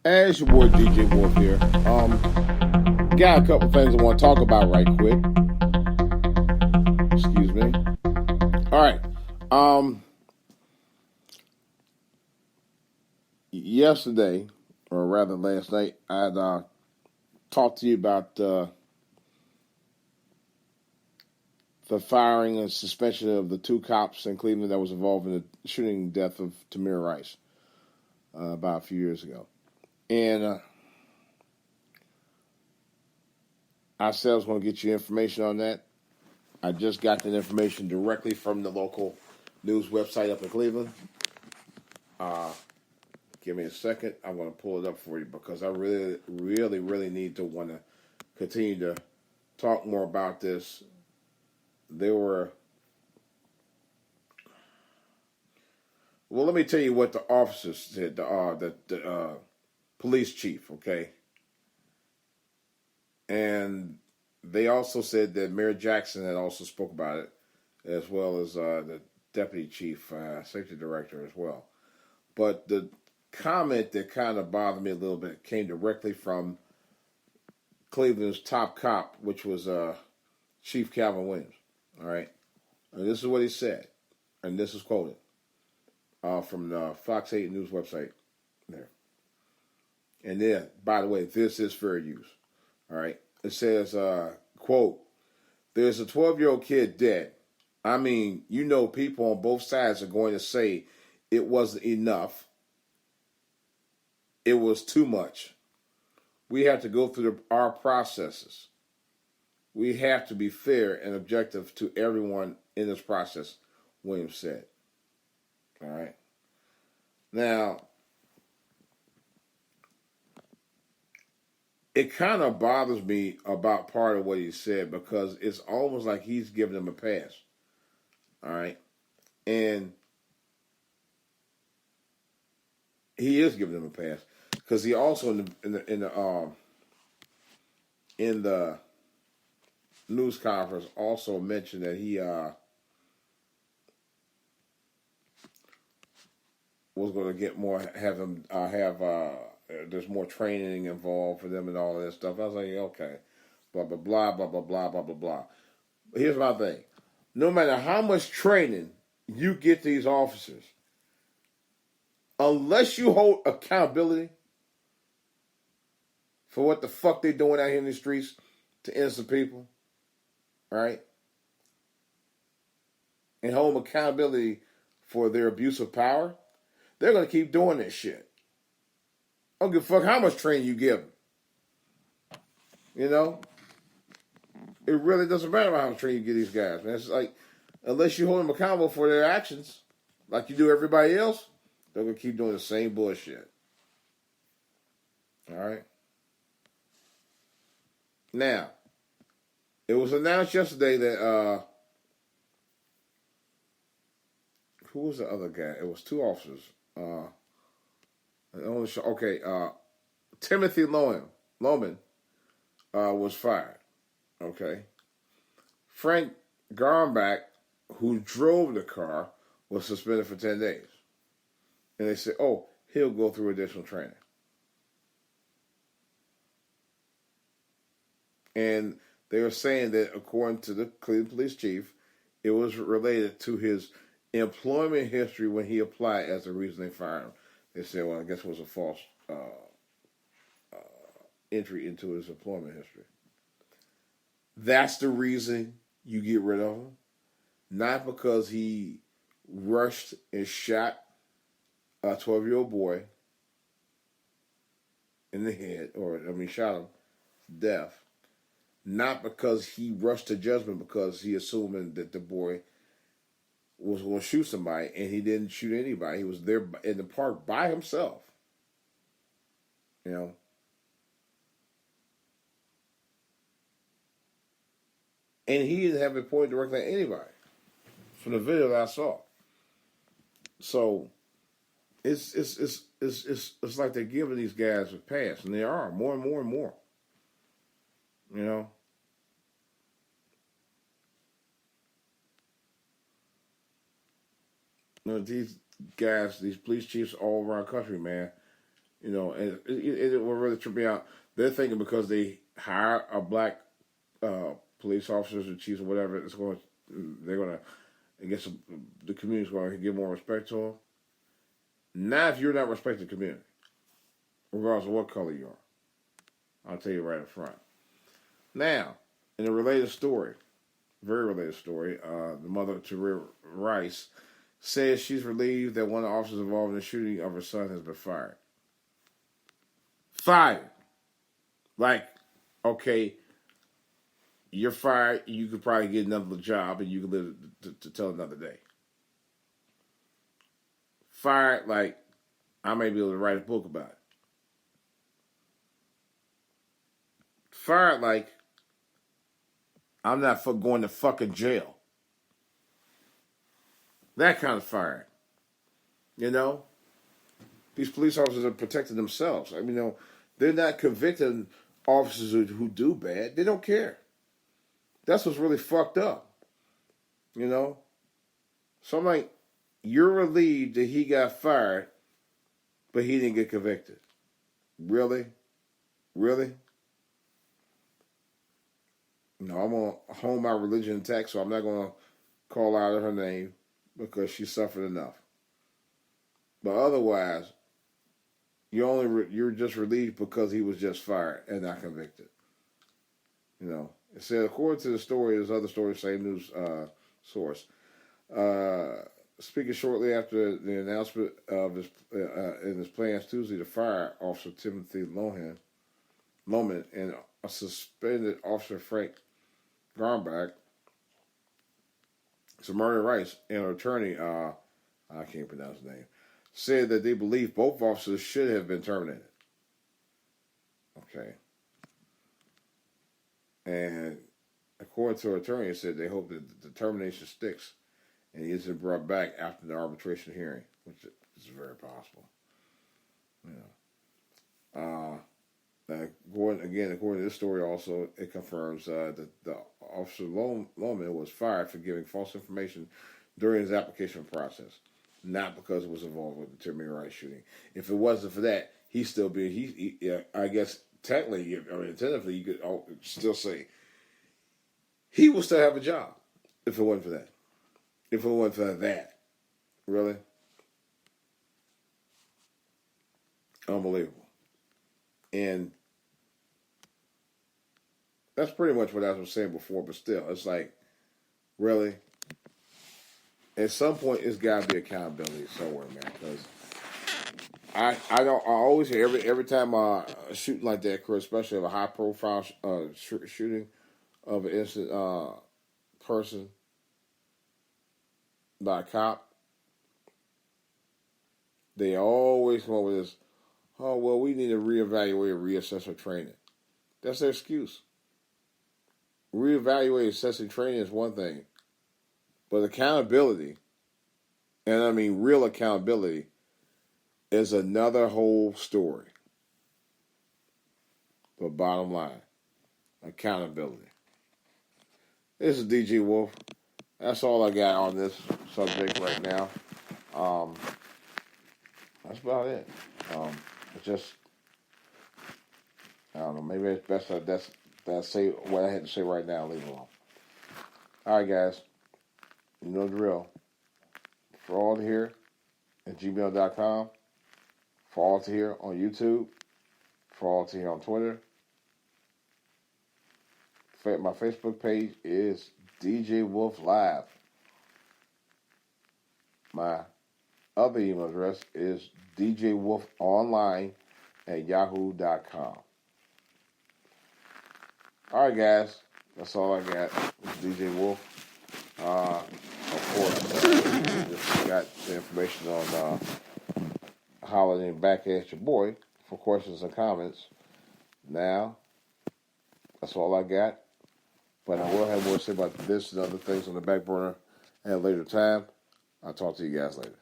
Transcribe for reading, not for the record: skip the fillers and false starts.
As your boy DJ Wolf here. Got a couple things I want to talk about right quick. Excuse me. All right. Um, Yesterday, or rather last night, I had talked to you about the firing and suspension of the two cops in Cleveland that was involved in the shooting death of Tamir Rice about a few years ago. And I said I was going to get you information on that. I just got that information directly from the local news website up in Cleveland. Give me a second. I'm going to pull it up for you because I really need to want to continue to talk more about this. There were, well, let me tell you what the officers said, the police chief, okay? And they also said that Mayor Jackson had also spoke about it, as well as the deputy chief, safety director as well. But the comment that kind of bothered me a little bit came directly from Cleveland's top cop, which was Chief Calvin Williams. All right, and this is what he said, and this is quoted from the Fox 8 News website there. And then, by the way, this is fair use. All right, it says, quote, "There's a 12-year-old kid dead. I mean, you know, people on both sides are going to say it wasn't enough. It was too much. We have to go through our processes. We have to be fair and objective to everyone in this process," Williams said. All right. Now, it kind of bothers me about part of what he said because it's almost like he's giving them a pass. All right. And he is giving them a pass because he also in the news conference also mentioned that he was going to get more, have them there's more training involved for them and all of that stuff. I was like, okay, blah blah blah blah blah blah blah blah blah. But here's my thing: no matter how much training you get these officers, unless you hold accountability for what the fuck they doing out here in the streets to innocent people, right? And hold them accountability for their abuse of power, they're going to keep doing this shit. I don't give a fuck how much training you give them. You know? It really doesn't matter how much training you give these guys, man. It's like, unless you hold them accountable for their actions, like you do everybody else, they're going to keep doing the same bullshit. All right? Now, it was announced yesterday that, who was the other guy? It was two officers. Timothy Loman was fired. Okay. Frank Garmbach, who drove the car, was suspended for 10 days. And they said, oh, he'll go through additional training. And they were saying that, according to the Cleveland police chief, it was related to his employment history when he applied as the reason they fired him. They said, well, I guess it was a false entry into his employment history. That's the reason you get rid of him. Not because he rushed and shot a 12-year-old boy in the head, shot him to death. Not because he rushed to judgment because he assumed that the boy was going to shoot somebody, and he didn't shoot anybody. He was there in the park by himself. You know? And he didn't have it pointed directly at anybody from the video that I saw. So it's like they're giving these guys a pass, and they are more and more and more. You know? You know, these guys, these police chiefs all around the country, man, And it will really trip me out. They're thinking because they hire a black police officers or chiefs or whatever, they're going to, I guess the community's going to give more respect to them. Not if you're not respecting the community, regardless of what color you are. I'll tell you right up front. Now, in a related story, very related story, the mother, Tamir Rice, says she's relieved that one of the officers involved in the shooting of her son has been fired. Fired. Like, okay, you're fired, you could probably get another job and you could live to tell another day. Fired, like, I may be able to write a book about it. Fired, like, I'm not going to fucking jail. That kind of firing. These police officers are protecting themselves. I mean, they're not convicting officers who do bad. They don't care. That's what's really fucked up. So I'm like, you're relieved that he got fired, but he didn't get convicted. Really? Really? No, I'm going to hold my religion intact, so I'm not going to call out her name because she suffered enough. But otherwise, you're just relieved because he was just fired and not convicted. It said, according to the story, there's other stories, same news source. Speaking shortly after the announcement of his plans Tuesday to fire Officer Timothy Loman and a suspended Officer Frank Garnback, Tamir Rice and her attorney, I can't pronounce his name, said that they believe both officers should have been terminated. Okay. And according to her attorney, it said they hope that the termination sticks and he isn't brought back after the arbitration hearing, which is very possible. According to this story also, it confirms that the Officer Loman was fired for giving false information during his application process, not because it was involved with the Tamir Rice shooting. If it wasn't for that, he'd still be, I guess, tentatively, you could still say he will still have a job if it wasn't for that. If it wasn't for that. Really? Unbelievable. And that's pretty much what I was saying before, but still, it's like, really? At some point, it's got to be accountability somewhere, man, because I always hear every time a shooting like that occurs, especially of a high profile shooting of an innocent person by a cop, they always come up with this, oh, well, we need to reevaluate and reassess our training. That's their excuse. Reevaluate, assessing training is one thing, but accountability, and I mean real accountability, is another whole story. But bottom line, accountability. This is DJ Wolf. That's all I got on this subject right now. That's about it. I don't know. Maybe it's best that I say what I had to say right now. Leave it alone. All right, guys. You know the drill. For all to hear at gmail.com. For all to hear on YouTube. For all to hear on Twitter. My Facebook page is DJ Wolf Live. My other email address is djwolfonline@yahoo.com. All right, guys. That's all I got. It's DJ Wolf. Of course, just got the information on hollering back at your boy for questions and comments. Now, that's all I got. But I will have more to say about this and other things on the back burner at a later time. I'll talk to you guys later.